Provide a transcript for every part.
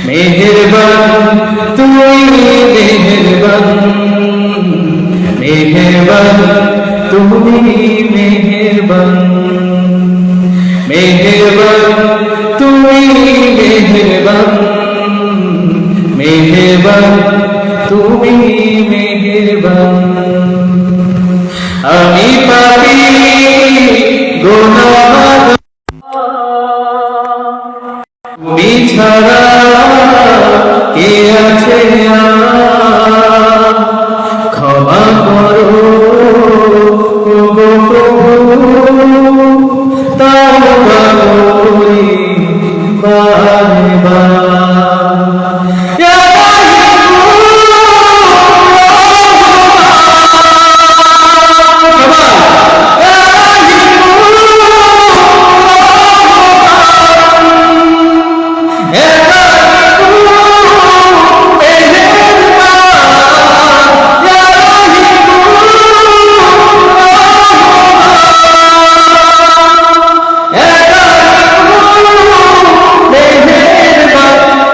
মেহেরবান তুই মেহেরবান, মেহেরবান তুমি মেহেরবান, মেহেরবান তুমি মেহেরবান, মেহেরবান তুমি মেহেরবান। আমি পাপী গুনাহগার, তুমি ছাড়া কে আছে আর? ক্ষমা করো ওগো প্রভু, তওবা করি বারে বার।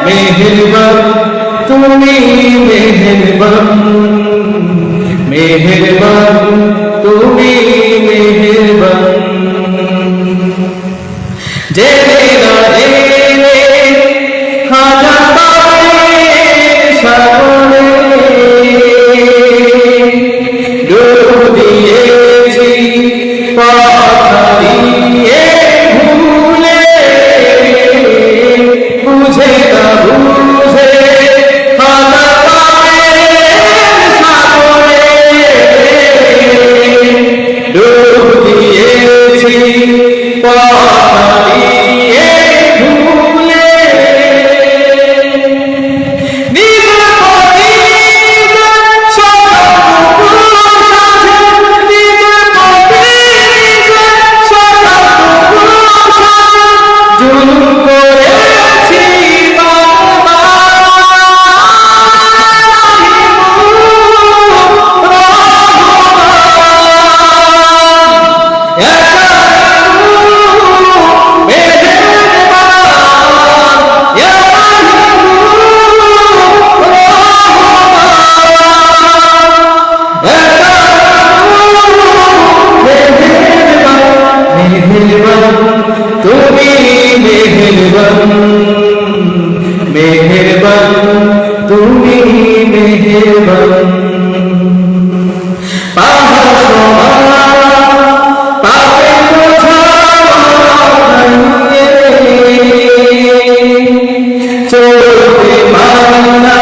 মেহেরবান তুমি মেহেরবান, মেহেরবান তুমি মেহেরবান। জেনে না জেনে খাজা পাপের সাগরে ডুব দিয়েছি, পথ হারিয়ে ভুলে, বুঝে না বুঝে খাজা পাপের সাগরে ডুব দিয়েছি, পথ হারিয়ে ভুলে। মেহেরবান তুমি মেহেরবান, মেহেরবান তুমি মেহেরবান। পাহাড় সমান পাপের বোঝা মাথায় চলতে পারি না,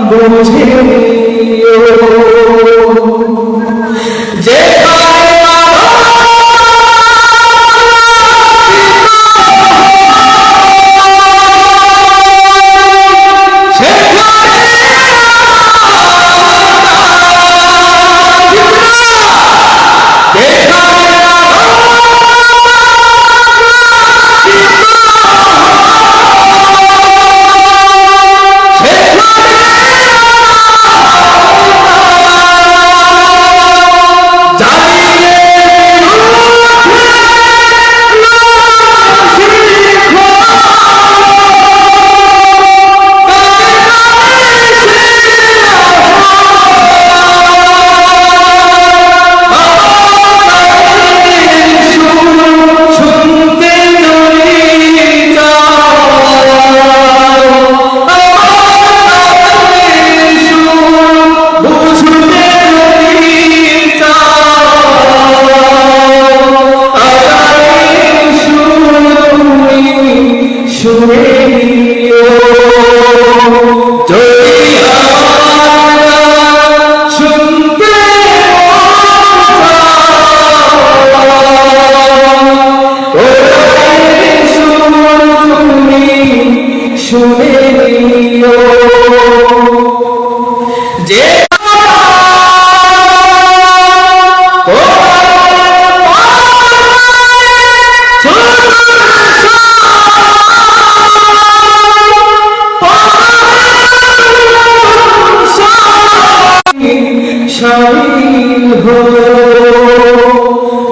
বুঝে যে জানি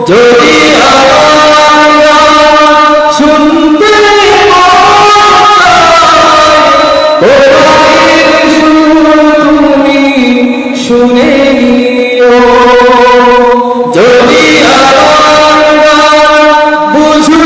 যদি শুনতে তুমি শুনে নিও, যদি বুঝতে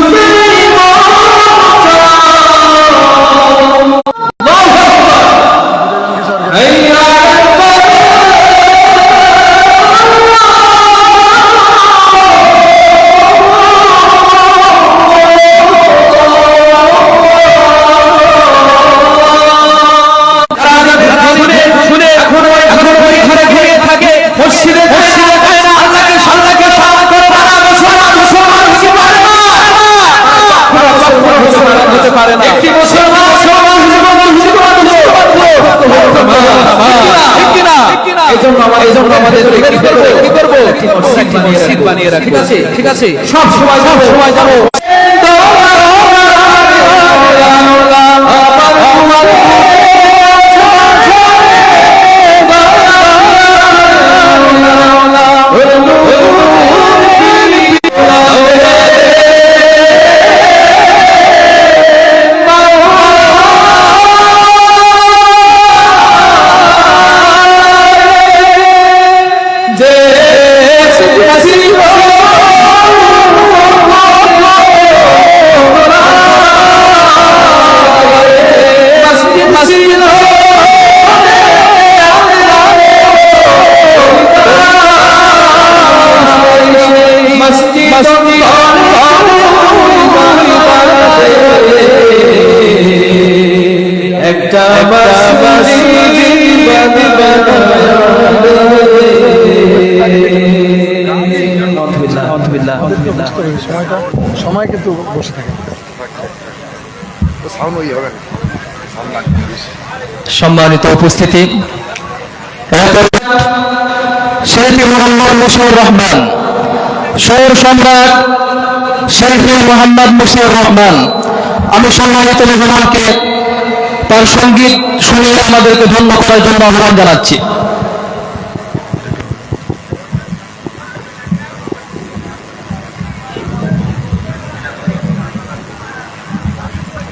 ঠিক আছে সব সময় যাবো সময় কিন্তু বসে থাকে। সম্মানিত উপস্থিতি, শিল্পী মোহাম্মদ মুশিউর রহমান, সুর সম্রাট শিল্পী মোহাম্মদ মুশিউর রহমান, আমি সম্মানিত মেহমানকে তার সঙ্গীত শুনিয়ে আমাদেরকে ধন্য করার জন্য আহ্বান জানাচ্ছি।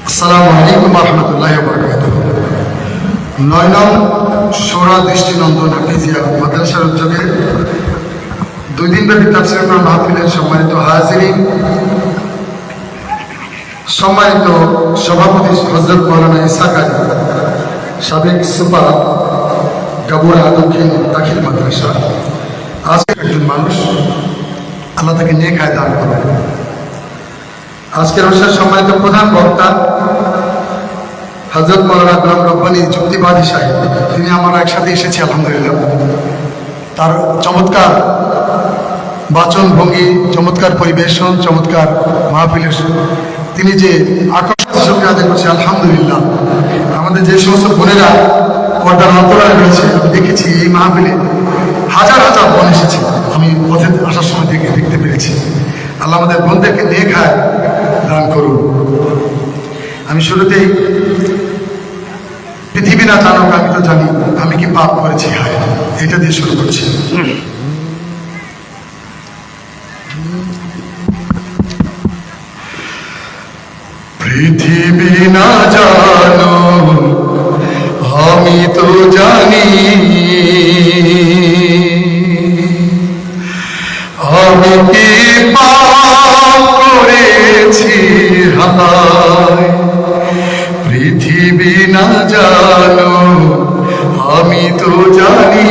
আসসালামু আলাইকুম ওয়া রাহমাতুল্লাহি ওয়া বারাকাতুহু। ৯ নং শোরা দৃষ্টিনন্দন হাফিজিয়া মাদ্রাসার উদ্যোগে 2 দিনব্যাপী তাফসীর কোরআন মাহফিলের সম্মানিত হাজিরিন, সম্মানিত সভাপতি হযরত মাওলানা ইসহাক আলী, সাবেক সুপার গাবুরা দক্ষিণ দাখিল মাদ্রাসা, আজকে একজন মানুষ, আল্লাহ তাকে নেক হায়াত দান করুন। আজকের অনুষ্ঠানের সম্মানিত প্রধান বক্তা হযরত মাওলানা গোলাম রব্বানী যুক্তিবাদী সাহেব, তিনি আমরা একসাথে এসেছি আলহামদুলিল্লাহ। তার চমৎকার বাচন ভঙ্গি, চমৎকার পরিবেশন, চমৎকার মাহফিলের তিনি যে আকর্ষণ আদায় করছে আলহামদুলিল্লাহ। আমাদের যে সমস্ত বোনেরা পর্দার অন্তরালে রয়েছে, আমি দেখেছি এই মাহফিলে হাজার হাজার বোন এসেছে, আমি পথে আসার সময় দেখতে পেরেছি। আল্লাহ আমাদের বোনদেরকে নেক হায়াত দান করুন। আমি শুরুতেই পৃথিবী না জানুক আমি তো জানি আমি কি পাপ করেছি হায়, এটা দিয়ে শুরু করছি। পৃথিবী না জানো আমি তো জানি, আমি কি পাপ করেছি হায়। পৃথিবী না জানো আমি তো জানি,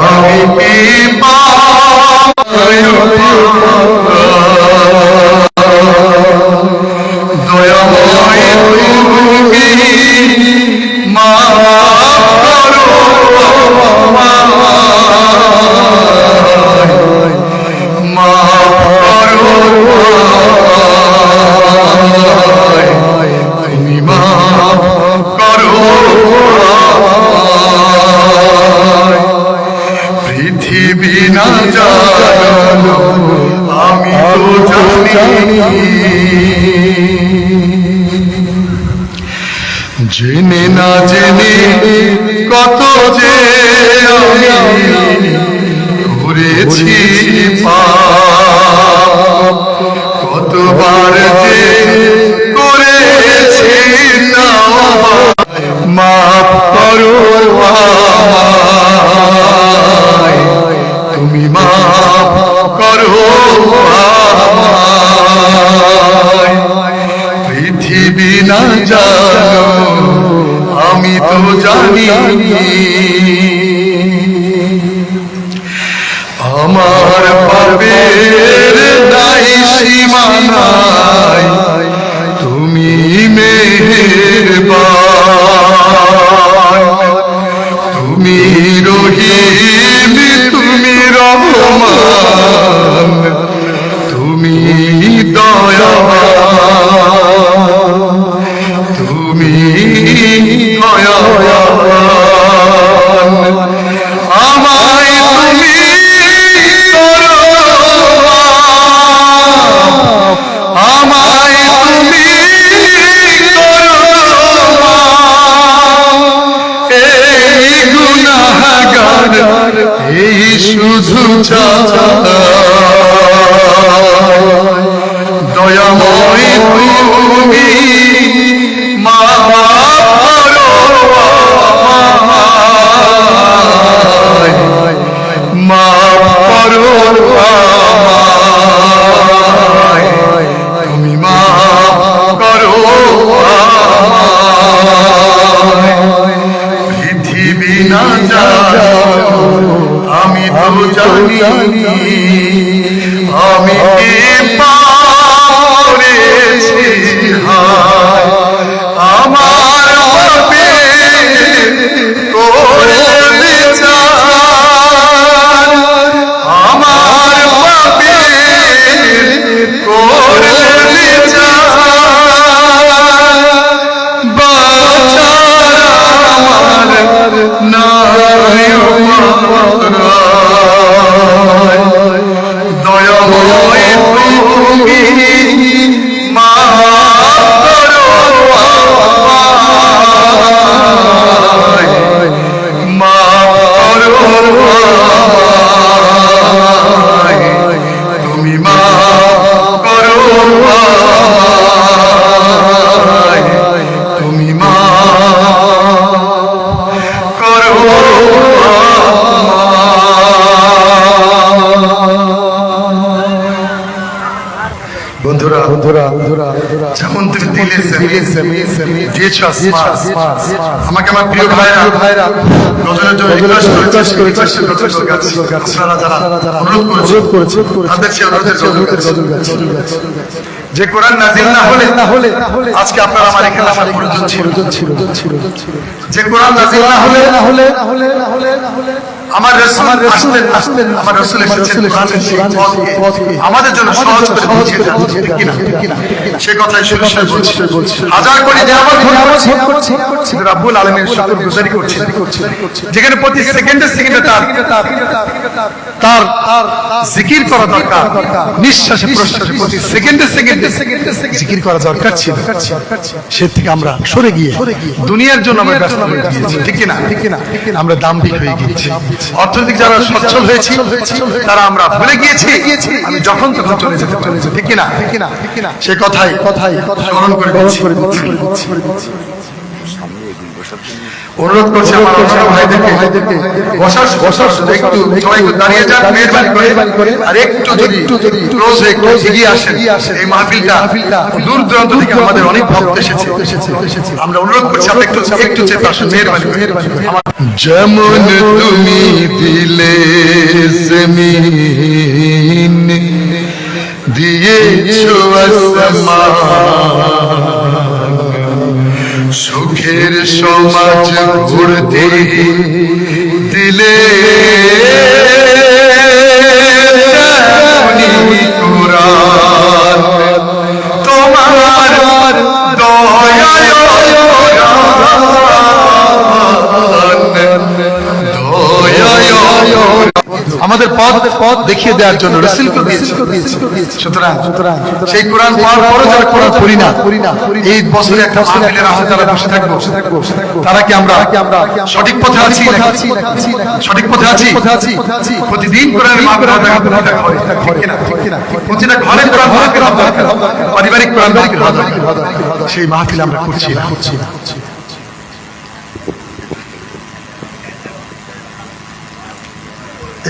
আমি কি পাপ দয়াময় তুমি মাফ করো পৃথিবী না জানো আমি তো জানি, জেনে না জেনে কত যে আমি জানো আমি তো জানি আমার পাপের নাই সীমানায় তুমি মেহেরবান তুমি রহিম তুমি রহমান তুমি দয়াবান তুমি দয়াবান আমায় তুমি আমায় তুমি এই গুনাহগার এই শুধু দয়াময় তুমি মাফ করো মাফ করো তুমি মাফ করো পৃথিবী না জানো আমি তো জানি আমি কি করেছি হায় আমার পাপে করে বিচার আমার পাপে করে বিচার বাঁচার আমার নাই দয়াময় তুমি মাফ করো আমায়, মাফ করো আমায়, তুমি মাফ করো আমায়, তুমি মাফ করো বন্ধুরা বন্ধুরা বন্ধুরা যেমন তুমি দিলে দিয়েছ আমাকে আমার প্রিয় ভাইরা গজলের জন্য রিকোয়েস্ট করেছে আপনারা যারা অনুরোধ করেছে তাদের সে অনুরোধের গজল গাচ্ছি যে কোরআন নাযিল না হলে আজকে আপনারা আমার এখানে আসার প্রয়োজন ছিল যে কোরআন নাযিল না হলে আমার রাসূল আসলেন আমার রাসূল এসেছেন কোরআনের সেই পথকে আমাদের জন্য সহজ করে বুঝিয়ে দেন ঠিক কি না সেই কথাই শুরুতে বলছি হাজার কোটি নিয়ামত করছি কিন্তু রব্বুল আলামিনের শুকরগুজারি করছি যেখানে প্রতি সেকেন্ডে তার জিকির করা দরকার নিঃশ্বাসে প্রশ্বাসে প্রতি সেকেন্ডে জিকির করা দরকার ছিল সে থেকে আমরা সরে গিয়ে দুনিয়ার জন্য আমরা ব্যস্ত হয়ে গিয়েছি ঠিক কি না আমরা দাম্ভিক হয়ে গিয়েছি অর্থনৈতিক যারা সচ্ছল হয়েছি তারা আমরা ভুলে গিয়েছি আমি যখন তখন চলে যেতে পারি ঠিক কি না সে কথাই স্মরণ করে দিচ্ছি অনুরোধ করছি আমার অন্যান্য ভাইদেরকে বসার একটু সবাই একটু দাঁড়িয়ে যান মেহেরবানি করে আর একটু যদি ক্লোজ হয়ে একটু এগিয়ে আসেন এই মাহফিলটা দূর দূরান্ত থেকে আমাদের অনেক ভক্ত এসেছে আমরা অনুরোধ করছি আপনি একটু চেপে আসুন মেহেরবানি যেমন তুমি দিলে জমিন দিয়েছো আসমান সুখের সমাজ গড়তে দিলে কোরআন তোমার দয়ায় আমাদের পথ দেখিয়ে দেওয়ার জন্য রাসূলকে দিয়েছে সুতরাং সেই কোরআন পড়ার পরও যারা কোরআন পড়ি না এই বছরে একটা মাহফিলের আশায় তারা বসে থাকবো তারা কি আমরা সঠিক পথে আছি সঠিক পথে আছি প্রতিদিন কোরআনের মাহফিল হয় প্রতিটা ঘরে কোরআন মাহফিল দরকার পারিবারিক কোরআন মাহফিল দরকার সেই মাহফিল আমরা করছি না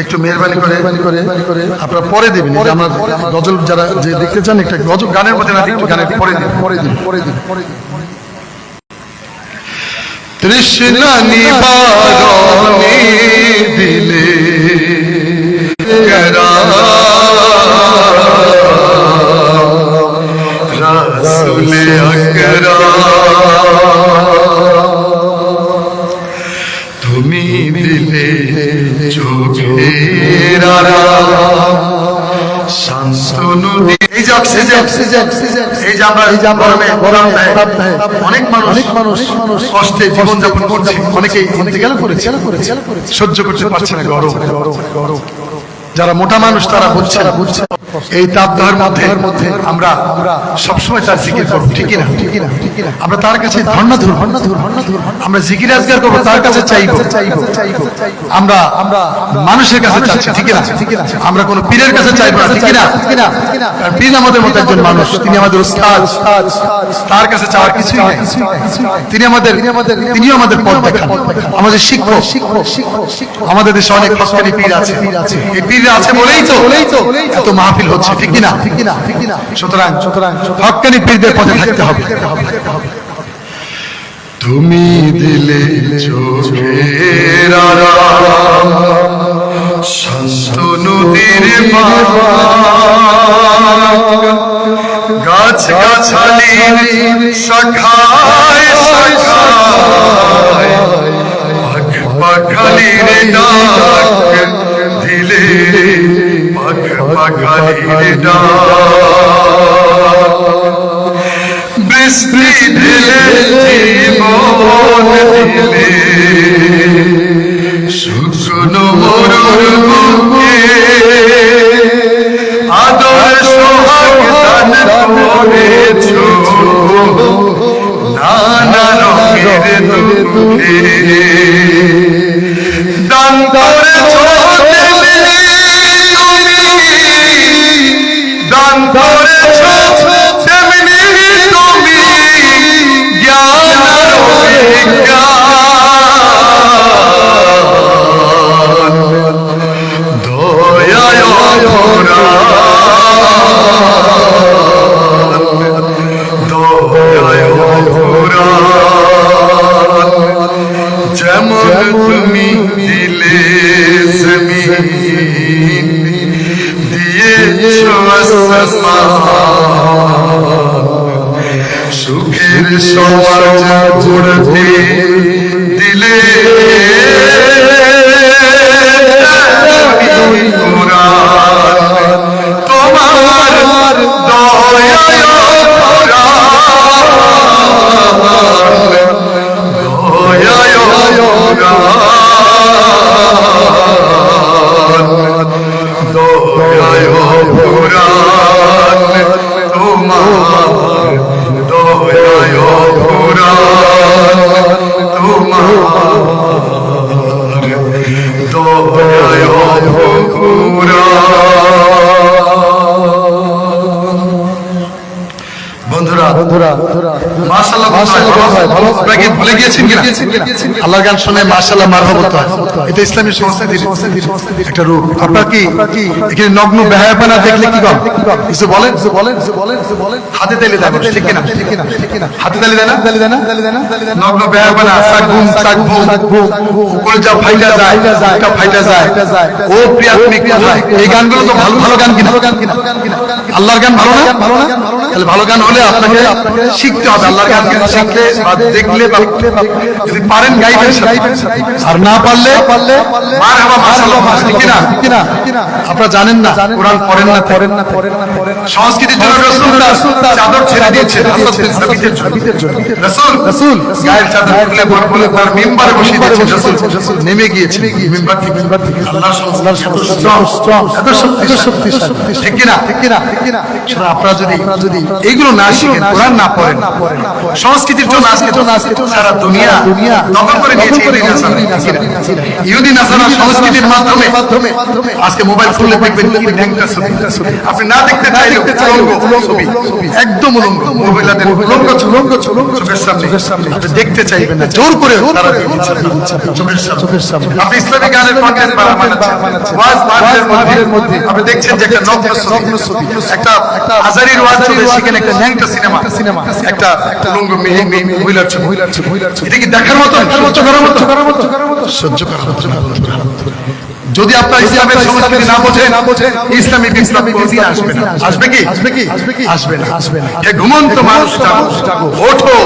একটু মেহরবানি করে আপনারা পরে দেবেন আমরা গজল যারা যে দেখতে চান একটা গজল গানের মধ্যে না একটু গানের পরে দিন তৃষ্ণা নিবারণে দিলে রাসূলে আকরাম তুমি দিলে চোখের আরাম শান্তনু এই যে অক্সিজেন এই যে আমরা গরমে অনেক মানুষ কষ্টে জীবনযাপন করছে, অনেকেই ইন্তেকাল করেছে, সহ্য করতে পারছে না গরম। যারা মোটা মানুষ তারা বুঝছে এই তাপদাহের মধ্যে আমরা সবসময় তার জিকির করবো, ঠিক না? আমরা তার কাছে ধর্ণা ধরব, আমরা জিকির আজগার করবো, তার কাছে চাইবো। আমরা মানুষের কাছে চাচ্ছি, ঠিক না? আমরা কোনো পীরের কাছে চাইবো না, ঠিক না? আর পীর আমাদের মতো একজন মানুষ, তিনি আমাদের উস্তাদ, তার কাছে চাওয়ার কিছুই নাই। তিনিও আমাদের পথ দেখান, আমাদের শিক্ষক। আমাদের দেশে অনেক হক্কানি পীর আছে, এই পীর আছে বলেই তো এত মাহফিল হচ্ছে, ঠিক না? সুতরাং হক্কানি পীরদের পথে থাকতে হবে। তুমি দিলে চোখের আরাম শান্ত নদীর গাছ গাছালির শাখায় শাখায় পাখালির ডাক দিলে পাখালির ডাক বৃষ্টি দিলে জীবন দিলে শুকনো মরুর বুকে আদর সোহাগ দান করেছো নানা রঙের দুঃখে দান করেছো তেমনি তুমি, দান করেছো তেমনি তুমি জ্ঞান আর বিজ্ঞান দয়ায় ভরা যেমন তুমি দিলে জমিন দিয়েছ আসমান সুখের সমাজ গড়তে দিলে কোরআন তোমার দয়ায় ভরা মাশাআল্লাহ ভালো ভুলে গিয়েছেন কিনা? আল্লাহর গান শুনে মাশাআল্লাহ মারহাবা, এটা ইসলামী সংস্কৃতির একটা রূপ। আপনারা কি এখানে নগ্ন বেহায়াপনা দেখলে কি করেন? কিছু বলেন? হাতে তালি দেন, ঠিক কিনা? হাতে তালি দেন না? নগ্ন বেহায়াপনা সাক ঘুম কলজা ফাইটা যায়, এটা ফাইটা যায়, ও প্রিয়াত্মিক কোথায়? এই গানগুলো তো ভালো গান কিনা? আল্লাহর গান ভালো না? তাহলে ভালো গান হলে আপনাকে শিখতে হবে। আল্লাহর গান শিখলে বা দেখলে বা যদি পারেন গাইবেন, আর না পারলে মারহাবা মাশাআল্লাহ, ঠিক না? আপনারা জানেন না, কোরআন পড়েন না। সংস্কৃতির জন্য রাসূল চাদর ছেড়ে দিয়েছেন হাসান বিন সাবিতের জন্য। রাসূল গায়ের চাদর খুলে বলে তার মিম্বারে বসিয়ে দিয়েছেন। রাসূল নেমে গিয়েছেন মিম্বার থেকে। আল্লাহর স্ট্রং এত শক্তিশালী, ঠিক না? সেটা আপনারা যদি এইগুলো না শিখেন, কোরআন না পড়েন, সংস্কৃতির জন্য আজকে সারা দুনিয়া দখল করে নিয়েছে ইহুদি নাসারা। সংস্কৃতির মাধ্যমে আজকে মোবাইল খুললে দেখবেন কি ন্যাংটা ছবি, আপনি না দেখতে চাইলেও ছবি একদম উলঙ্গ, মহিলাদের উলঙ্গ চোখের সামনে আপনি দেখতে চাইবেন না, জোর করে তারা চোখের সামনে। আপনি ইসলামিক গানের কন্টেন্ট বানাচ্ছেন, ওয়াজ মাহফিলের মধ্যে আপনি দেখছেন যে একটা নগ্ন ছবি, একটা আজারির ওয়াজ চলে সেখানে একটা ন্যাংটা সিনেমা একটা লুঙ্গ মহিলার ছবি এটা কি দেখার মতো সহ্য করার মতো সহ্য করার মতো যদি আপনার ইসলামের সংস্কৃতি না বোঝেন ইসলামী বিপ্লব কোনদিন আসবে কি আসবে না হে ঘুমন্ত মানুষ জাগো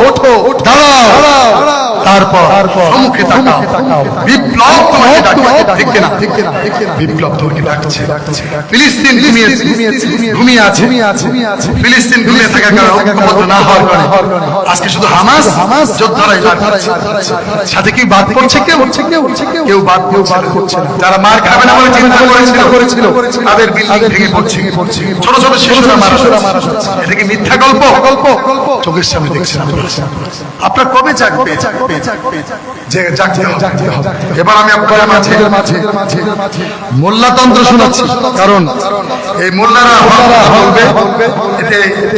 ওঠো দাঁড়াও তারপর সম্মুখে তাকাও বিপ্লব তোমাকে ডাকে ঠিক কিনা বিপ্লব তোমাকে ডাকছে ফিলিস্তিন ঘুমিয়ে আছে ফিলিস্তিন ঘুমিয়ে থাকার কারণে ঐক্যবদ্ধ না হওয়ার কারণে আজকে শুধু হামাস যোদ্ধারাই সাথে কি বাদ করছে কেউ বাদ করছে না যারা মার খাবে না বলে চিন্তা করেছিল তাদের বিল্ডিং ভেঙে পড়ছে ছোট ছোট শিশুরা মারা যাচ্ছে এটা কি মিথ্যা গল্প চোখের সামনে দেখছেন আপনার কবে জাগবে যে জাগতে হবে এবার আমি আপনাদের মাঝে মোল্লাতন্ত্র শোনাচ্ছি কারণ এই মোল্লারা বলবে এতে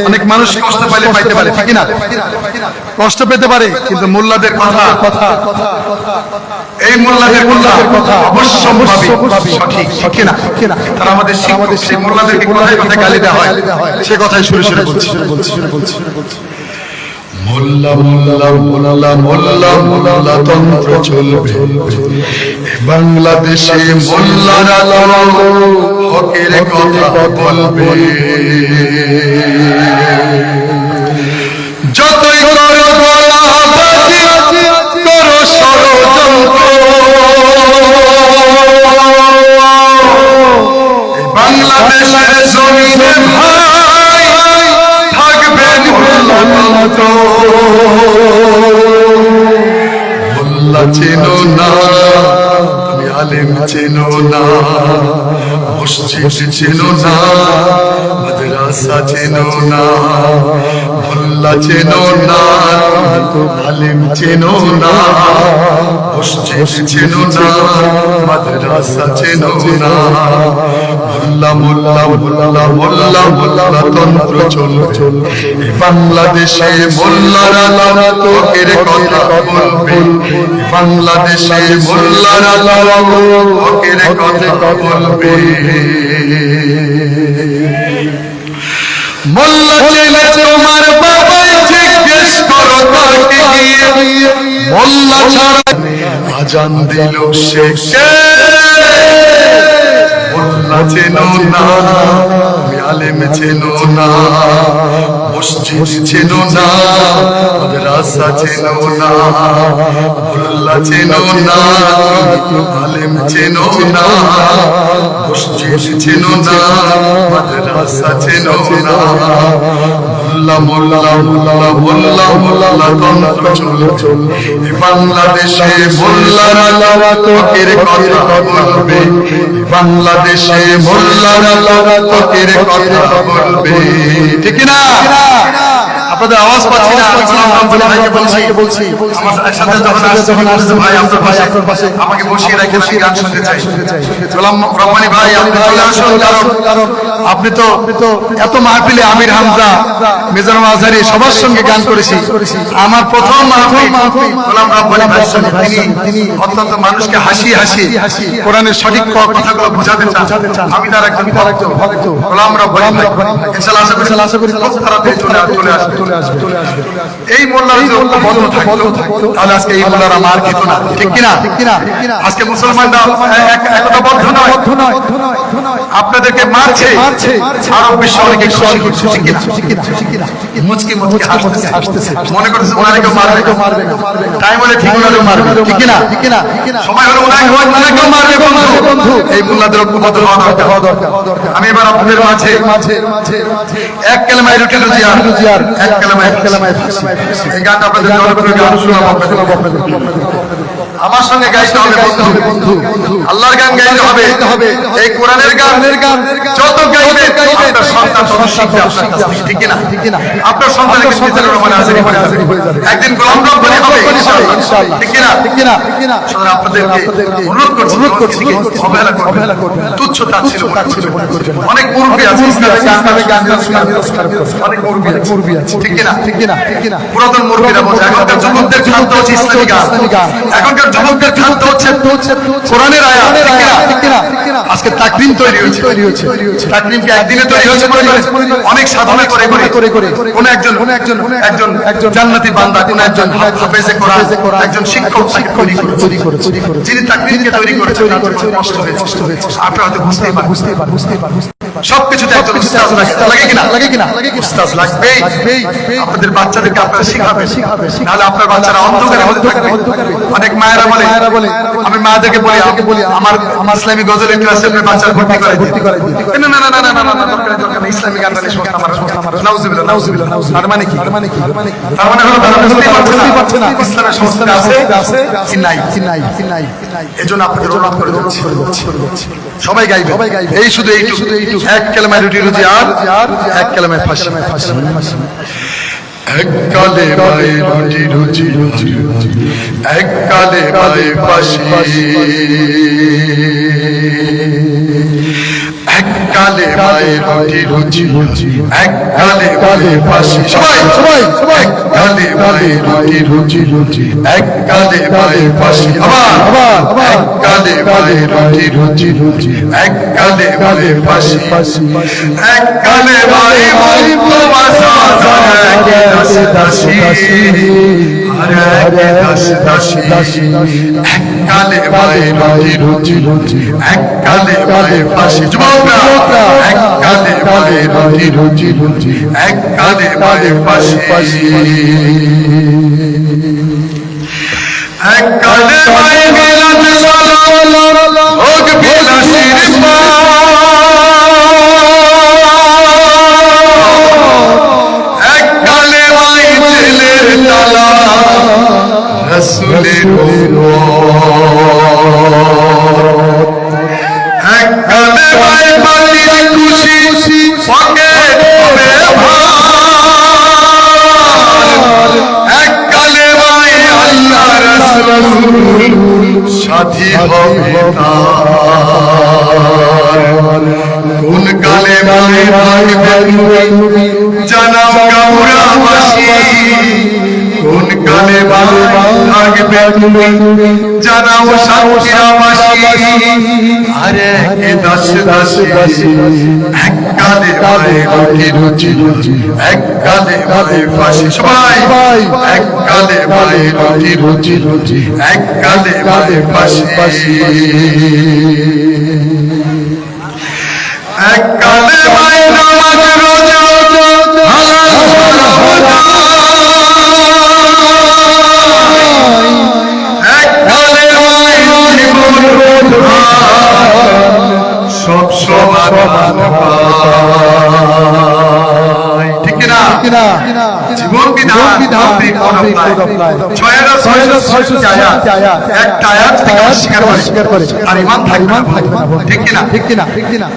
অনেক মানুষ কষ্ট পাইতে পারে ঠিক না কষ্ট পেতে পারে কিন্তু মোল্লাদের কথা এই মোল্লাদের কথা অবশ্যম্ভাবী সঠিক ঠিক না তারা আমাদের সেই মোল্লাদেরকে কথায় গালি দেওয়া হয় সে কথাই শুরু বলছি মোল্লা মোল্লা মোল্লা মোল্লা মোল্লা তন্ত্র চলবে বাংলাদেশে মোল্লারা হকের কথা বলবে যতই করো গলাবাজি করো ষড়যন্ত্র বাংলাদেশের জমিনে ভাই থাকবে মোল্লা চেনো না তুমি আলেম চেনো না মসজিদ চেনো না মাদ্রাসা চেনো না মোল্লা চেনো না আলেম চেনো না মসজিদ চেনো না মাদ্রাসা চেনো না মোল্লা মোল্লা মোল্লা মোল্লা মোল্লা তন্ত্র চলবে বাংলাদেশে মোল্লারা লোকের কথা বলবে বাংলাদেশে মোল্লারা লোকের কথা বলবে মোল্লা ছেলে তোমার বাবাই জিজ্ঞেস করো তাকে গিয়ে মোল্লা ছাড়া আজান দিল সে মোল্লা চেনো না তুমি আলেম চেনো না মসজিদ চেনো না মাদ্রাসা চেনো না মোল্লা চেনো না আলেম চেনো না মসজিদ চেনো না মাদ্রাসা চেনো না মোল্লা মোল্লা মোল্লা মোল্লা মোল্লা তন্ত্র চলবে বাংলাদেশে মোল্লারা লোকের কথা বলবে বাংলাদেশে মোল্লারা লোকের কথা বলবে ঠিক না আপনাদের আওয়াজ পাচ্ছি না আমি গোলাম রব্বানী ভাইকে বলছি আমার সাথে যখন আসছে ভাই আপনার পাশে আমাকে বসিয়ে রেখে আমি গান শুনতে চাই গোলাম রব্বানী ভাই আপনি চলে আসুন কারণ আপনি তো এত মাহফিলে আমির হামজা মিজানুর আজহারি সবার সঙ্গে গান করেছি আমার প্রথম মাহফিল গোলাম রব্বানী ভাইয়ের সঙ্গে তিনি অত্যন্ত মানুষকে হাসি কোরআনের সঠিক কথাগুলো বোঝাতে চান আমি তার একজন ভক্ত গোলাম রব্বানী ভাই ইনশাআল্লাহ আশা করি খুব তাড়াতাড়ি চলে আসবে এই মোল্লারা যদি ঐক্যবদ্ধ থাকতো তাহলে আজকে এই মোল্লারা মার খেত না ঠিক কিনা আজকে মুসলমানরা একতাবদ্ধ নয় আপনাদেরকে মারছে আরব বিশ্ব অনেকে খুশি করছে ঠিক কিনা মুচকি হাসতেছে মনে করতেছে ওনাকে মারবে না টাইম হলে ঠিক ওনাকে মারবে ঠিক কিনা সময় হলে ওনাকে মারবে বন্ধু এই মোল্লাদের ঐক্যবদ্ধ হওয়া দরকার আমি এবার আপনাদের মাঝে এক কালেমায় রুটিল জিয়ার এক কালেমায় ফাঁসি এই গানটা আপনাদের জনপ্রিয় গান শোনাবো আপনাদের আমার সঙ্গে গাইতে হবে বন্ধু আল্লাহর গান গাইতে হবে এই কোরআনের গান যত গাইবে আপনার সন্তান তত শিখবে আপনার কাছ থেকে ঠিক কিনা আপনার সন্তানের মিজানুর রহমান আজহারি হয়ে যাবে একদিন গোলাম রব্বানী হবে ইনশাআল্লাহ ঠিক কিনা সুতরাং আপনাদেরকে অনুরোধ করছি অবহেলা করবেন তুচ্ছ তাচ্ছিল্য করবেন অনেক মুরব্বি আছে ইসলামে গান অনেক মুরব্বি আছে ঠিক কিনা পুরাতন মুরব্বিরা বলছে এখনকার যুবকদের খাদ্য হচ্ছে ইসলামী গান এখনকার যুবকদের খাদ্য হচ্ছে কোরআনের আয়াত ঠিক কিনা আজকে তাকরিম তৈরি হয়েছে তাকরিম কি একদিনে তৈরি করেছে অনেক সাধনা করে কোন একজন জান্নাতি বান্দা কোন একজন হাফেজে কোরআন একজন শিক্ষক তৈরি করেছে যিনি তাকবীরকে তৈরি করেছেন তার জন্য কষ্ট হয়েছে আপনারা হয়তো বুঝতেই পারেন সবকিছুতে একজন উস্তাদ লাগে কিনা উস্তাদ লাগবেই আপনাদের বাচ্চাদেরকে আপনারা শিখাবেন নাহলে আপনার বাচ্চারা অন্ধকারে হতে থাকবে অনেক মায়েরা বলে আমি মাদেরকে বলি আমার ইসলামিক গজলের ক্লাসে আপনার বাচ্চা ভর্তি করে না দরকার নেই ইসলামিক গান গানে সমস্যা আমার নাউজুবিল্লাহ তার মানে কি হলো তারা বুঝতেই পারছে না ইসলামের সমস্যা আছে কি নাই এজন্য আপনাদের অনুরোধ করে যাচ্ছি সবাই গাইবে এই শুধু এইটুকু এক কালেমায় রুটি রুজি আর এক কালেমায় ফাঁসি এক কালেমায় রুটি রুজি এক কালেমায় ফাঁসি এক কালেমায় রুটি রুজি এক কালেমায় ফাঁসি সবাই এক কালেমায় রুটি রুজি এক কালেমায় ফাঁসি আবার এক কালেমায় রুটি রুজি এক কালেমায় ফাঁসি এক কালেমায় দাসী এক কালেমায় রুটি রুজি এক কালেমায় ফাঁসি যুবকরা এক কালেমায় রুটি রুজি এক কালেমায় ফাঁসি এক কালেমায় মিলাদ সালাম হোক বিলাসির এক কালেমায় দিলের তালা রাসূলের এক কালেমায় বাতিল খুশি পকেট হবে এক কালেমায় আল্লাহ রাসূল সাথী হবে তার কোন কালেমায় থাকবে জানাও কামরাবাসী কোন কালেমায় থাকবে জানাও সাতক্ষীরাবাসী আরে কে দাসী এক কালেমায় রুটি রুজি এক কালেমায় ফাঁসি সবাই এক কালেমায় রুটি রুজি এক কালেমায় ফাঁসি এক কালেমায় নামাজ রোজা এক কালেমায় জীবন সব সমাধান পায় ঠিক না জীবন বিধান একটা আয়াত থেকে অস্বীকার করে আর ঈমান থাকবে ঠিক কিনা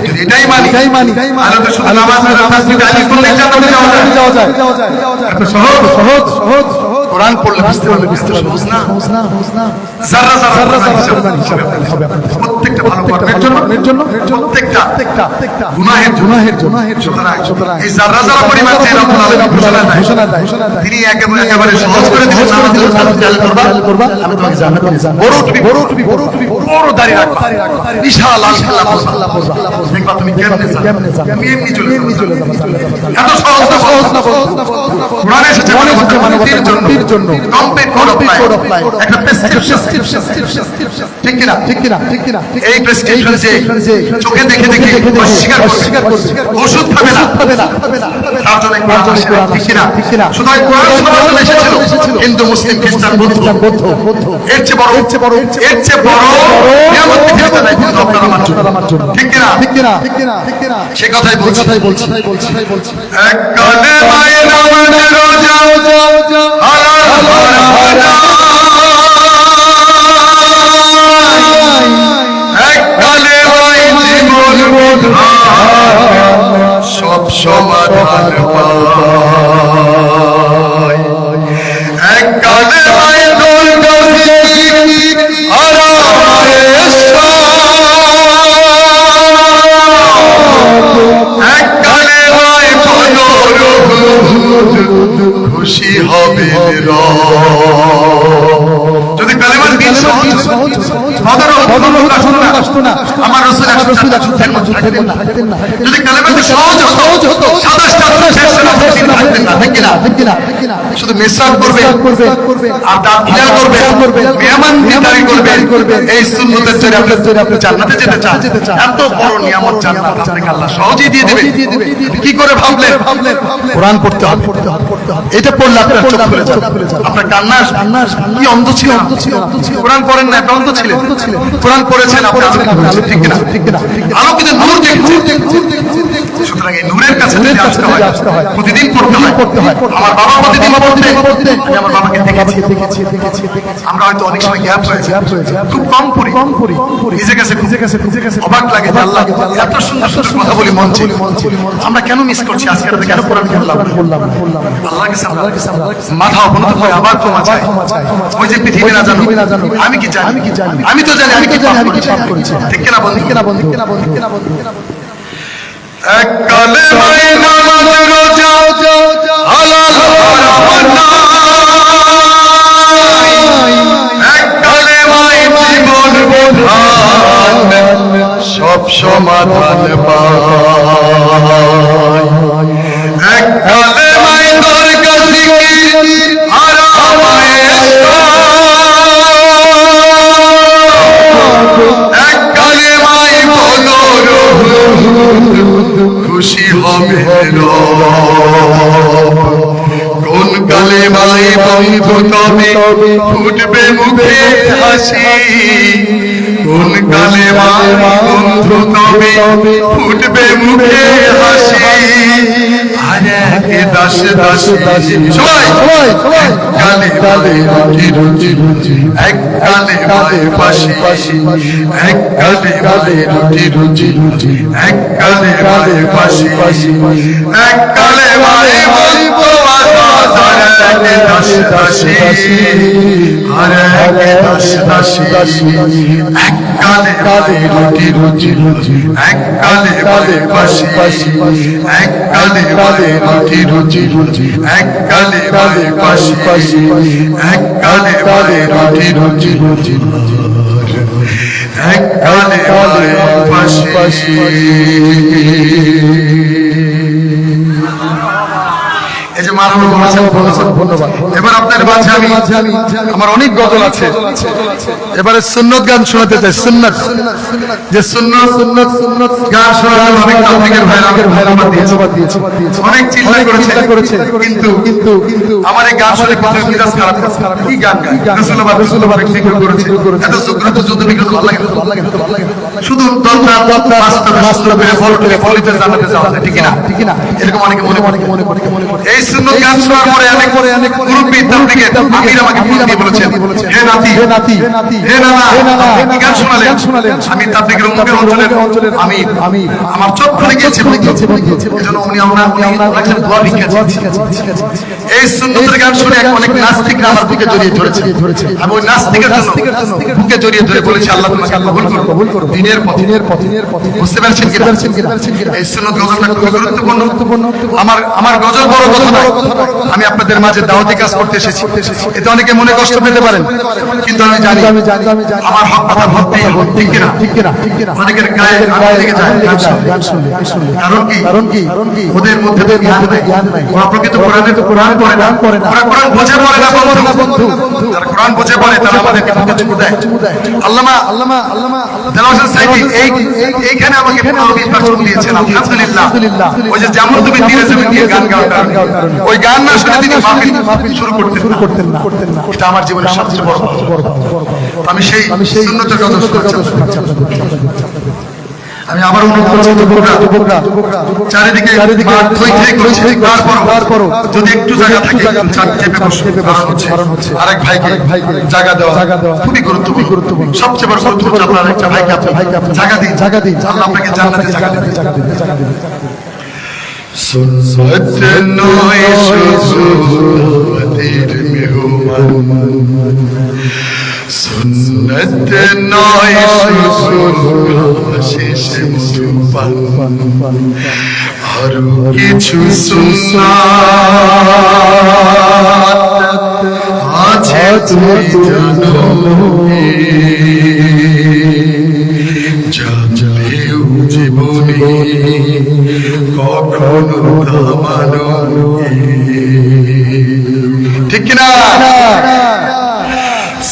যদি এটাই মানি তাহলে তো শুধু নামাজ আর তাসবিহ আলিফ বললেই জান্নাতে যাওয়া যায় এত সহজ কোরআন পড়লে বুঝতে সহজ না যারা হবে প্রত্যেকটা ভালো কর্মের জন্য প্রত্যেকটা গুনাহের জন্য সুতরাং এই যারা পরিমাণ যে রব্বুল আলামিন ঘোষণা দেয় তিনি একেবারে সহজ করে দিয়েছেন নামাজের খেয়াল করবা আমি তোমাকে জান্নাতে নিয়ে যাব বড় টুপি বড় দাড়ি রাখবা বিশাল আল্লাহ দেখবা তুমি কেমনে যাবে তুমি এমনি চলে যাবে এত সহজ না কোরআনে এসেছে মানবতার জন্য কমপ্লিট কোড অফ লাইফ একটা প্রেসক্রিপশন ঠিক কিনা এই প্রেসক্রিপশন যে চোখে দেখে অস্বীকার করছে ওষুধ খাবে না তার জন্য কোরআন ঠিক কিনা শুধু কোরআন সমাজে এসেছিল হিন্দু মুসলিম খ্রিস্টান বৌদ্ধ এর চেয়ে বড় নিয়ামত পৃথিবীতে নাই কিন্তু আপনারা আমার জন্য ঠিক কিনা সে কথাই বলছি এক কালেমায় নামাজ রোজা এক কালেমায় জীবন সব সমাধান পায় এক কালেমায় এক কালেমায় খুশি হবে যদি কালেমার দিন সহজ আসতো না আমার রাসূল রাসূল যুদ্ধের মধ্যে থাকতেন না। যদি কালেমাটা সহজ হতো 27টা শেষ সেনাপতি থাকতেন না, ঠিক কিনা? শুধু মিসওয়াক করবে আর দাঁত খিলাল করবে, মেহমানদারি করবে, এই সুন্নতের জন্য আপনি জান্নাতে যেতে চান। এত বড় নিয়ামত জান্নাত আপনাকে আল্লাহ সহজেই দিয়ে দেবে। কি করে ভাবলেন? কোরআন পড়তে হবে, এটা পড়লে আপনার চোখ খুলে যাবে। আপনার কান্না কি অন্ধ ছিল? কোরআন পড়েন না, অন্ধ ছিলেন। কোরআন পড়েছেন, আপনি ঠিক কিনা? আলোকিত নূর দেখছেন। সুতরাং এই নূরের কাছে যদি আসতে হয়, প্রতিদিন পড়তে হয়। আমার বাবা প্রতিদিন পড়তেন, আমি আমার বাবাকে দেখেছি। আমরা হয়তো অনেক সময় গ্যাপ হয়েছে, খুব কম পড়ি, নিজের কাছে অবাক লাগে যে আল্লাহ এত সুন্দর সুন্দর কথা বলি মঞ্চে, আমরা কেন মিস করছি? আজকে আমরা কেন কোরআন পড়লাম? আল্লাহর কাছে মাথা অবনত হয়, আবার ক্ষমা চাই। ওই যে পৃথিবী না জানো, আমি কি জানি? আমি তো জানি আমি কি পাপ করেছি, ঠিক কিনা বন্ধু? এক কালেমায় নামাজ রোজা হালাল হারাম নাই, এক কালেমায় জীবন বিধান সব সমাধান পায়, এক কালেমায় দরকার জিকির আরামায়ে এক কালেমায় বলো খুশি হবে রব, কোন কালেমায় বন্ধু তবে ফুটবে মুখে হাসি, কোন কালেমায় বন্ধু তবে ফুটবে মুখে হাসি, আরে কে দাস সবাই কালেমায় রুটি এক কালেমায় বাসি, এক কালেমায় রুটি এক কালেমায় বাসি, এক কালেমায় বলবো দাসী, আরে দাসী, এক কালেমায় রুটি এক কালেমায় বাসি, এক কালেমায় রুটি এক কালেমায় বাসি, এক কালেমায় রুটি এক কালেমায় বাসি। এই যে মানব বলেছেন, ধন্যবাদ। এবার আপনার মাঝে আমি আমার অনেক গজল আছে, এবারে সুন্নত গান শোনাতে চাই। সুন্নত যে সুন্নত গান শোনাতে অনেক তাবলীগের ভাইরা দিয়েছে, অনেক চিন্তা করেছে, কিন্তু আমার এই গান শুনে কথা মিজাজ খারাপ। কি গান গায়? রাসূলুল্লাহ জিকির করেছে, এত যোগ্যতা যুদ্ধ বিগ্রহ ভালো লাগে, শুধু দরকার বাস্তবে ফলিতে জানাতে যাওয়া যায়, ঠিক না? এরকম অনেকে মনে করে। এই সুন্নত গান শোনার পরে অনেক মুরব্বি তাবলীগের আমির আমাকে ফোন দিয়ে বলেছেন, হে নাতি হে নানা কি গান শোনালেন? আমি তাবলীগের অঞ্চলের আমি আমার চোখ খুলে গিয়েছে, এজন্য উনি আমরা লাগছেন দোয়া ভিক্ষা চাইছি। এই সুন্নতের গান শুনে অনেক নাস্তিকরা আমার বুকে জড়িয়ে ধরেছে, আমি ওই নাস্তিকের জন্য বুকে জড়িয়ে ধরে বলেছি আল্লাহ তোমাকে কবুল করো দিনের পথে। বুঝতে পারছেন কি? এই সুন্নত গজলটা খুব গুরুত্বপূর্ণ। আমার গজল বড় কথা নয়, আমি আপনাদের মাঝে দাওয়াতি কাজ করতে এসেছি। এতে অনেকে মনে কষ্ট পেতে পারেন, কিন্তু আমি জানি আমার হক কথা বলতেই হবে, ঠিক কিনা? অনেকের গায়ে লেগে যায় গান শুনলে। কারণ কি ওদের মধ্যে তো জ্ঞান নাই, ওরা প্রকৃত কোরআন পড়ে না, ওরা কোরআন বোঝে পড়ে না বন্ধু। যারা কোরআন বোঝে পড়ে তারা আমাদেরকে বুকে চুমু দেয়। আল্লামা দেলাওয়ার হোসেন সাইদি এইখানে আমাকে 15-20 চুমু দিয়েছেন, আলহামদুলিল্লাহ। ওই যে যেমন তুমি তীরে জমি দিয়ে গান গাও, ওই গান না শুনে তিনি মাহফিল শুরু করতেন না। এটা আমার জীবনের সবচেয়ে বড়। আমি সেই সুন্নতের কথা শোনাচ্ছি। আমি আবার অনুরোধ করছি যুবকরা, চারিদিকে মাঠ থই করছে, তারপরও যদি একটু জায়গা থাকে চেপে বসে, কারণ হচ্ছে আরেক ভাইকে জায়গা দেওয়া খুবই গুরুত্বপূর্ণ। সবচেয়ে বড় গুরুত্বপূর্ণ আপনার একটা ভাইকে জায়গা দিন, আল্লাহ আপনাকে জান্নাতে জায়গা দিন। সুন্নত নয় শুধু আমাদের মেহমান, সুন্নত নয় শুধু শেষ মধুপান, আরো কিছু সুন্নাত আছে তুমি জানো, জানলেও জীবনে কখনো থামানো ঠিক কিনা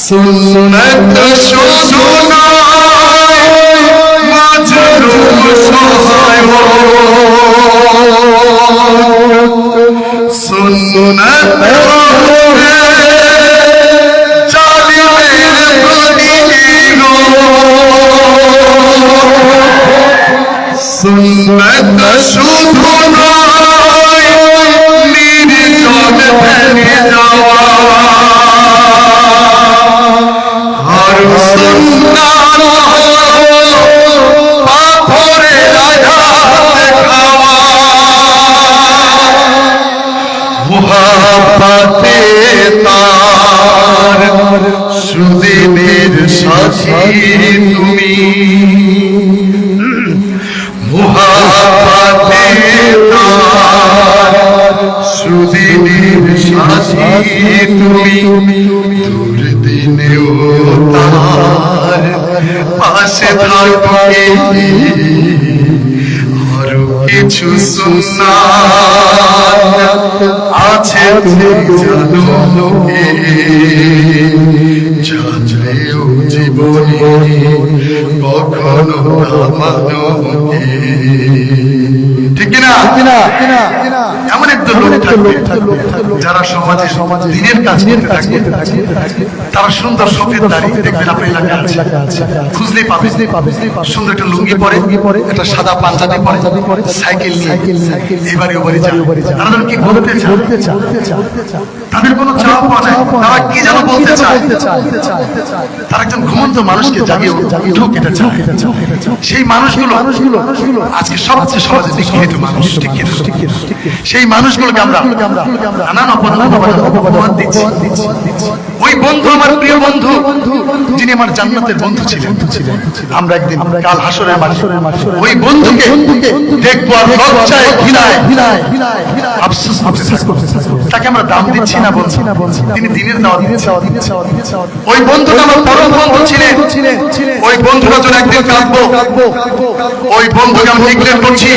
সুন্নত শুধু নয় মাজলুম সহায় সুন্নত জালিমের প্রতিরোধ সুন্নত শুধু নয় নির্জন ভেঙে যাওয়া আর সুন্নাত পাথরে আঘাত খাওয়া মুহাব্বতে তার সুদিনের সাথী তুমি মুহাব্বতে তার সুদিনের সাথী তুমি দুর্দিনেও তার পাশে থাকবে আরো কিছু সুন্নাত আছে জানো জানলেও জীবনে কখনো থামানো ঠিক কিনা এমন একদল লোক থাকবে যারা সমাজে দিনের কাজ করতে থাকবে তারা সুন্দর সফেদ দাঁড়িয়ে দেখবেন আপনার এলাকায় আছে খুঁজলেই পাবে সুন্দর একটা লুঙ্গি পরে একটা সাদা পাঞ্জাবি পরে সাইকেল নিয়ে এবারে ওবারে যায় তারা কি বলতে চায় তাদের কোনো চাপ পাওয়া যায় তারা কি যেন বলতে চায় তারা একজন ঘুমন্ত মানুষকে জাগিয়ে উঠুক এটা চায় সেই মানুষগুলো আজকে সবচেয়ে সমাজে বিখ্যাত মানুষ ঠিক কিনা সেই মানুষগুলোকে আমরা নানান অপমান দিচ্ছি ওই বন্ধু আমার প্রিয় বন্ধু যিনি আমার জান্নাতের বন্ধু ছিলেন আমরা একদিন কাল হাসরের মাঠে ওই বন্ধুকে দেখবো আর লজ্জায় ঘৃণায় আফসোস করতে তাকে আমরা দাম দিচ্ছি না বলছি তিনি দিনের দাওয়াত দিচ্ছেন ওই বন্ধুটা আমার পরম বন্ধু ছিলেন ওই বন্ধুটা জন্য একদিন কাঁদবো ওই বন্ধুকে আমি নিগ্লেক্ট করছি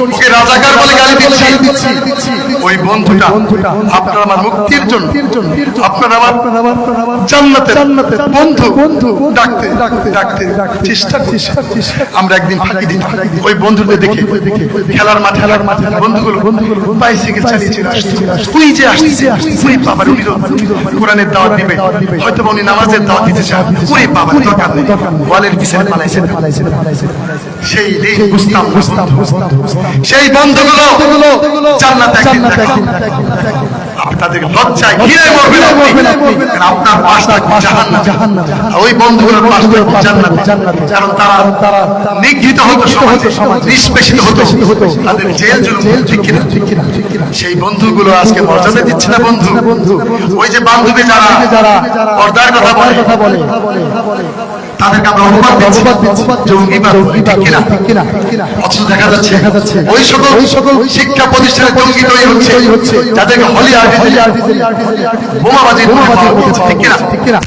ওকে রাজাকার বলে গালি দিচ্ছি ওই বন্ধুটা আপনার আমার মুক্তির জন্য আপনার আমার জান্নাতের বন্ধু ডাকতে চেষ্টা করছি আমরা একদিন ফাঁকি দিতাম ওই বন্ধুদের দেখে খেলার মাঠে বন্ধুগুলো বাইসাইকেল চালিয়ে চলে আসছে উনি যে আসছে উনি বাবার উনি কোরআনের দাওয়াত দিবে হয়তো উনি নামাজের দাওয়াত দিতে চান উনি বাবার দরকার নেই ওয়ালের পিছনে পালাইছে সেই দিন বুঝতাম সেই বন্ধুগুলো জান্নাতে একদিন দেখা আপনাদের লজ্জায় ঘিরে মরবেন আপনার পাশটা জাহান্নাম ওই বন্ধুগুলোর পাশটা জান্নাত কারণ তারা নিগৃহীত হতো সমাজে নিষ্পেষিত হতো তাদের জেল জুলুম ঠিক কিনা সেই বন্ধুগুলো আজকে মর্যাদা দিচ্ছে না বন্ধু ওই যে বান্ধবী যারা পর্দার কথা বলে তাদেরকে আমরা অপবাদ দিচ্ছি জঙ্গিবাদ ঠিক কিনা অথচ দেখা যাচ্ছে ওই সকল শিক্ষা প্রতিষ্ঠানে জঙ্গি তৈরি হচ্ছে যাদেরকে হলি বোমাবাজি ঠিক কিনা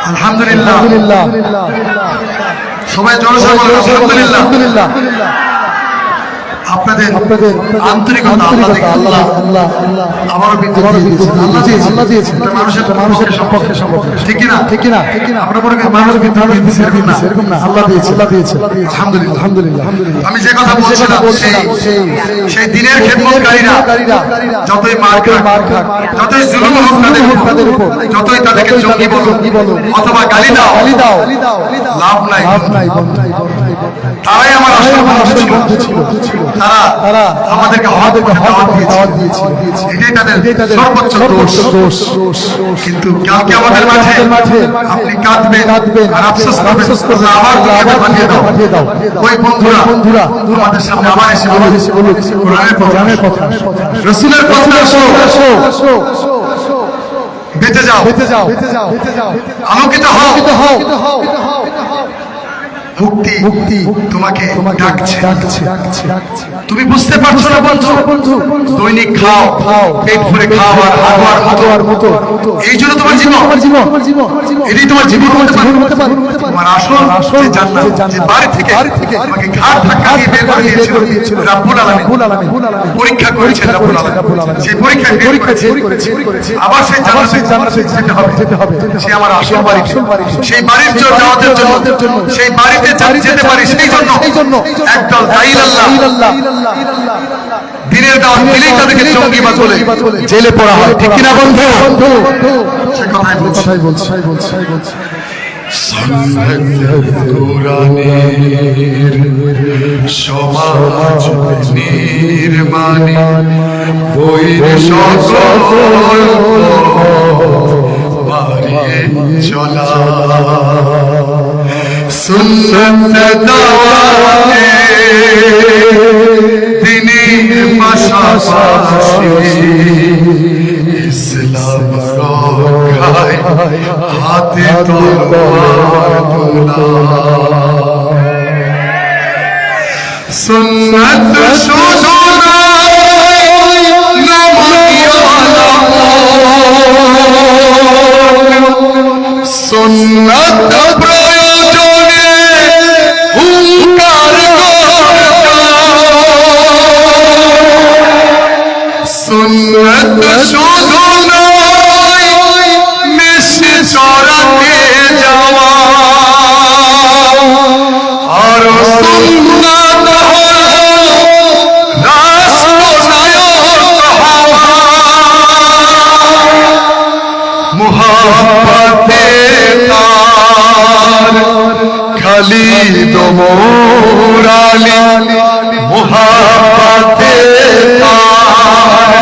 আলহামদুলিল্লাহ। সবাই জোরসে বলেন আলহামদুলিল্লাহ। আপনাদের আন্তরিকতা আল্লাহ আমারও বৃদ্ধি দিয়েছেন। আল্লাহ দিয়েছেন এটা মানুষের সম্পর্কে ঠিক কিনা আমরা মনে করি মানুষ বৃদ্ধি এরকম না, আল্লাহ দিয়েছে। আলহামদুলিল্লাহ। আমি যে কথা বলছিলাম সেই দিনের খেদমতকারীরা যতই মার খাক, যতই জুলুম হোক তাদের উপর, যতই তাদেরকে জঙ্গি বলো অথবা গালি দাও, লাভ নাই। তারাই আমার আসল বন্ধু ছিল। তারা আমাদেরকে দাওয়াত দিয়েছিল। এটাই তাদের সর্বোচ্চ দোষ। কিন্তু কালকে আমাদের মাঝে আপনি কাঁদবেন আর আফসোস করবেন, আবার দুনিয়াতে পাঠিয়ে দাও। ওই বন্ধুরা আমাদের সামনে আবার এসে বলুক কোরআনের কথা, রাসূলের কথা, বেঁচে যাও, আলোকিত হও। মুক্তি তোমাকে ডাকছে। তুমি বুঝতে পারছো না বন্ধু, দৈনিক খাও, পেট ভরে খাও আর হাগুয়ার মতো। এই জন্য তোমার জীবন, এটাই তোমার জীবন হতে পারে। তোমার আসল যে জান্নাত, যে বাড়ি থেকে তোমাকে ঘাট ধাক্কা দিয়ে বের করে দিয়েছিল রব্বুল আলামিন, পরীক্ষা করেছেন রব্বুল আলামিন। সেই পরীক্ষায় আবার সেই জান্নাতে যেতে হবে। সে আমার আসল বাড়ি, সেই বাড়ির জন্য যাওয়ার জন্য, সেই বাড়িতে যেতে পারি সেই জন্য একদল দাঈলাল্লাহ দিনের দাওয়াত দিলেই তাদেরকে জঙ্গি বা বলে জেলে পড়া হয়। ঠিক কিনা বন্ধু? সে কথাই বলছি। কোরআনের সমাজ নির্মাণে বইয়ের সকল বাড়িয়ে চলা, সুন্নাত দাওয়াতে দ্বীনের পাশাপাশি ইসলাম রক্ষায় হাতে তলোয়ার তোলা, সুন্নাত শুধু সুন্নাত প্রয়োজনে হুঙ্কার সুন্নাত শুধু নয় মেষে চড়াতে যাওয়া, আর সুন্নাত হলো রাষ্ট্রনায়ক হওয়া, মুহাব্বতে তার খালিদ ওমর আলী, মুহাব্বতে তার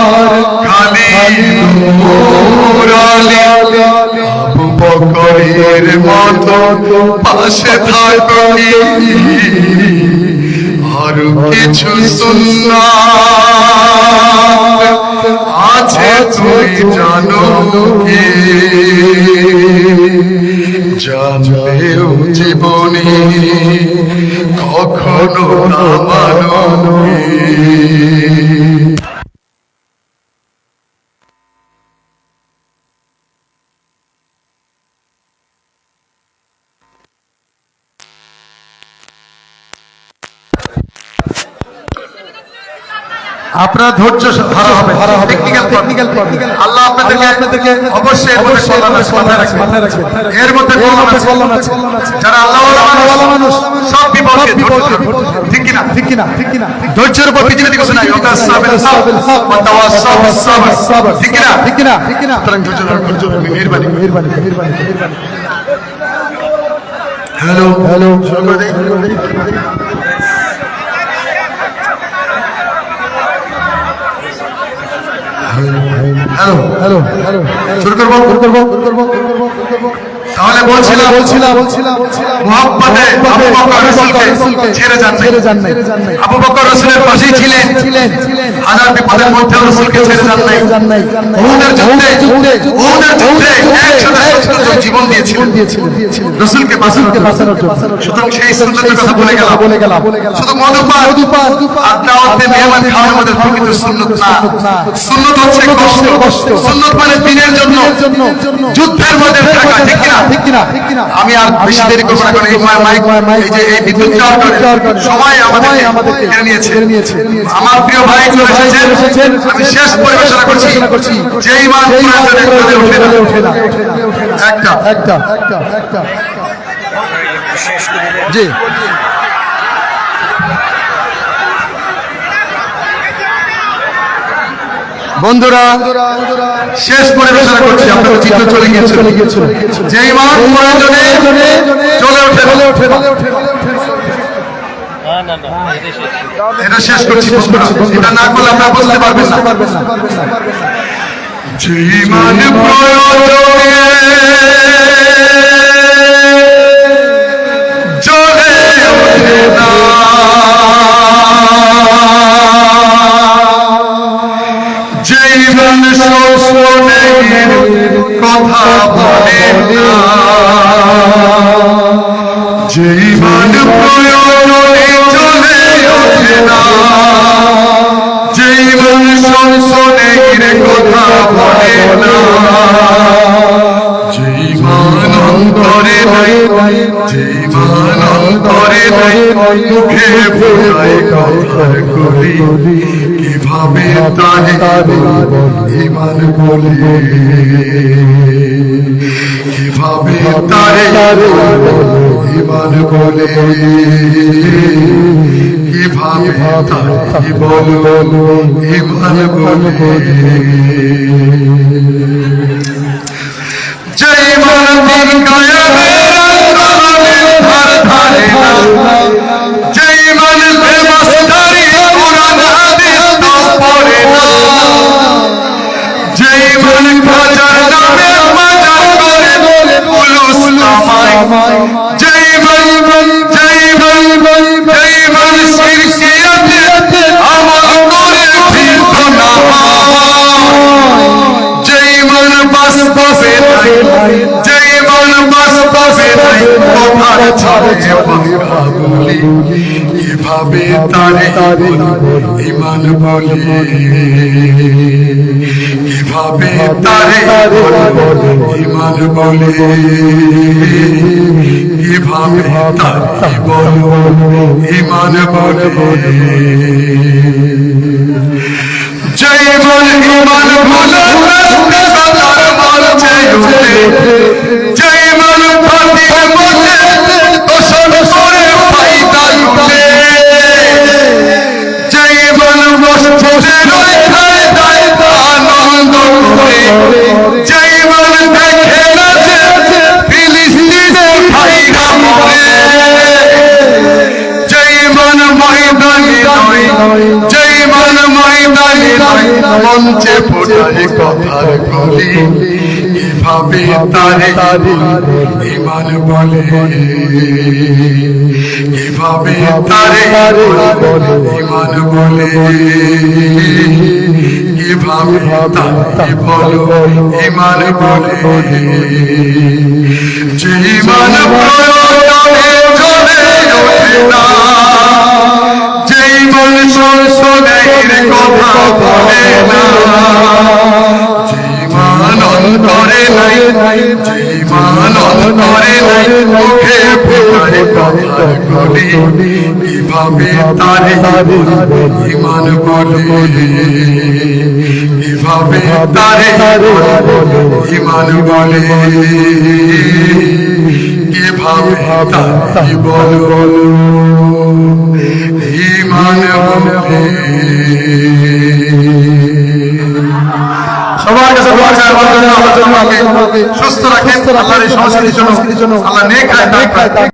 খালিদ ওমর আলী, আবু বকরের মতো পাশে থাকি, আর কিছু সুন্নাত আছে তুই জানো কি, জানলেও জীবনে কখনো না মানবি। আপনার ধৈর্য হারা হবে, টেকনিক্যাল প্রবলেম। আল্লাহ আপনাদেরকে অবশ্যই মাথায় রাখবেন। এর মধ্যে কল্যাণ আছে। যারা আল্লাহওয়ালা মানুষ সব বিপদকে ঠিক কিনা ধৈর্যের উপর পৃথিবীতে কিছু নাই। ঠিক কিনা ধৈর্য মেহেরবানি। হ্যালো শুরু করে দেই। হ্যালো শুরু করবো। তাহলে বলছিলাম মুহাব্বতে আবু বকর রাসূলকে ছেড়ে যান নাই। আবু বকর রাসূলের পাশেই ছিলেন, হাজার বিপদের মধ্যে রাসূলকে ছেড়ে যান নাই। উহুদের যুদ্ধে একসাথে ৭০ জন জীবন দিয়েছিলেন রাসূলকে বাঁচানোর জন্য। সুতরাং সেই সুন্নতের কথা বলে গেলাম। শুধু মধুপান আর দাওয়াতে মেহমান খাওয়ার মধ্যে প্রকৃত সুন্নত না। সুন্নত হচ্ছে কষ্ট। সুন্নত মানে দিনের জন্য যুদ্ধের মধ্যে থাকা, ঠিক কিনা? আমি আর বেশি দেরি করবো না, কারণ এই মাইক, এই যে এই বিদ্যুৎ যাওয়ার কারণে সময় আমাদেরকে কেড়ে নিয়েছে। আমার প্রিয় ভাই চলে এসেছেন, আমি শেষ পরিবেশনা করছি। যেই মান প্রয়োজনে ওঠে না। একটা জি বন্ধুরা, শেষ পরিবেশনা করছি। আপনাদের চিত্র চলে গিয়েছিল। যেই মান প্রয়োজনে চলে ওঠে না। এটা শেষ করছি বন্ধুরা, এটা না করলে আপনারা বুঝতে পারবেন না। যেই মান প্রয়োজনে চলে ওঠে না, যেই মান শোষণের কথা বলে না, যেই মান প্রয়োজনে চলে ওঠে না, যেই মান শোষণের কথা বলে না, যেই মান অন্তরে নাই, যেই মান অন্তরে নাই, মুখে বোঝায় কথার করি, কিভাবে তারে ইমান বলে, কিভাবে তারে ইমান বলে, কিভাবে তারে বলো ইমান বলে। যেই মান দিন কায়ামের আন্দোলনের ধার ধারে না, যেই মান বেমাসদারি কোরআন হাদিস তো পড়ে না, যেই মান খাজার নামে মাজার করে পুলুস কামায়, যেই মান শিরকিয়াতে আমল করে ফিরত না, যেই মান বাস্তবে নাই, যেই মান বাস্তবে নাই, কথার ছাড়ে বাঁকা বলি, কিভাবে তারে ইমান বলে, কিভাবে তারে ইমান বলে, কিভাবে তারে বলো ইমান বলে। যেই মান ইমান ভুলে তার মাঝে উঠে, যেই মান ফাতির মধ্যে দোষণ করে ফায়দা লুটে, যেই মান মসজিদে রয়ে যায় আনন্দ করে, যেই মান দেখে না যে ফিলিস্তিনে ভাইরা মরে, যেই মান ময়দানে নয়, যেই মান ময়দানে নয়, মঞ্চে ফোটায় কথার কলি, কিভাবে তারে ইমান বলে, কিভাবে তারে ইমান বলে, কিভাবে তারে বলো ইমান বলে। যেই মান প্রয়োজনে চলে ওঠে না, যেই মান শোষণের কথা বলে না, যেই মান অন্তরে নাই, যেই মান অন্তরে নাই, মুখে ফোটায় কথার কলি, কিভাবে তারে ইমান বলে, কিভাবে তারে ইমান বলে, কিভাবে তারে বলো ইমান বলে। সবার কাছে দোয়া চাই আমার জন্য, আমার জন্য সুস্থ রাখেন, আল্লাহর এই সংস্কৃতির জন্য আল্লাহ নেক হায়াত দান করেন।